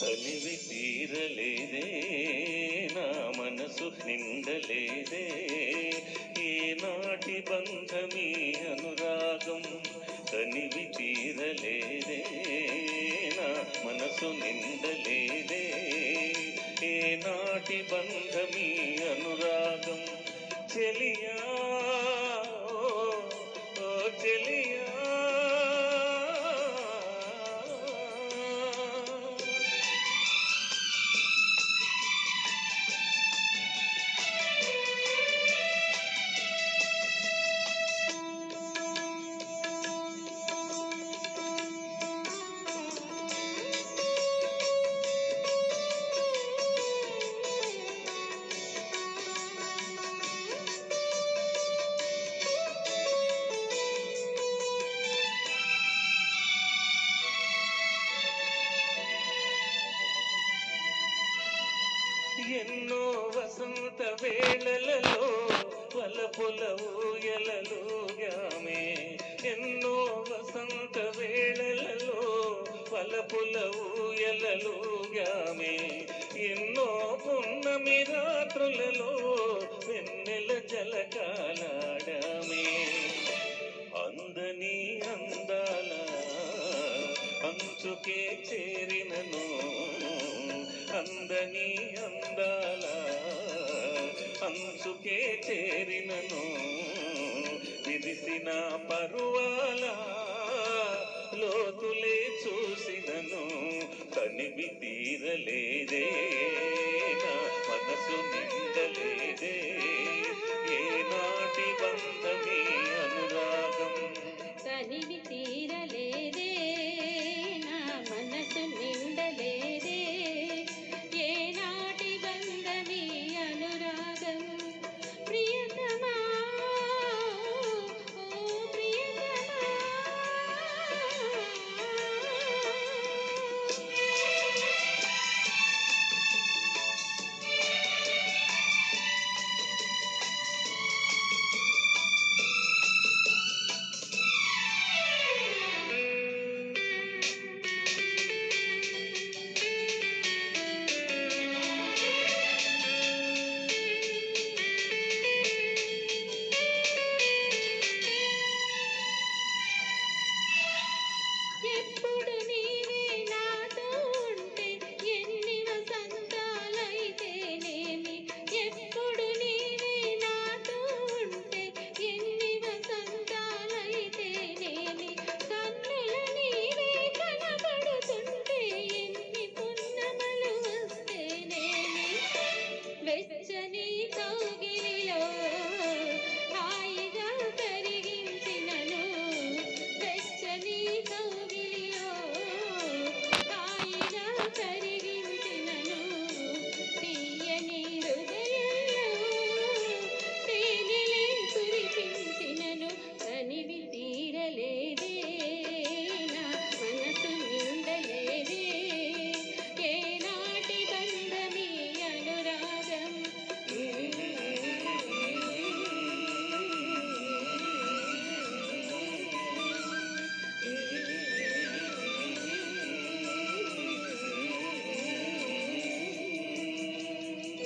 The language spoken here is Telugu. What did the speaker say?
తనివి తీరలేదే నా మనసు నిండలేదే ఏనాటి బంధమీ అనురాగం తనివి తీరలేదే నా మనసు నిండలేదే ఏనాటి బంధమీ అనురాగం చెలియా ఓ చెలియా ఎన్నో వసంత వేళలలో వలపుల ఊయలలుగామే ఎన్నో వసంత వేళలలో వలపుల ఊయలలుగామే ఎన్నో పున్నమి రాత్రులలో వెన్నెల జలకాలాడామే అందని అందాల అంచుకే చేరినను అందని అందాల అంచుకే చేరినను విరిసిన పరువాల లోతులే చూసినను తనివి తీరలేదే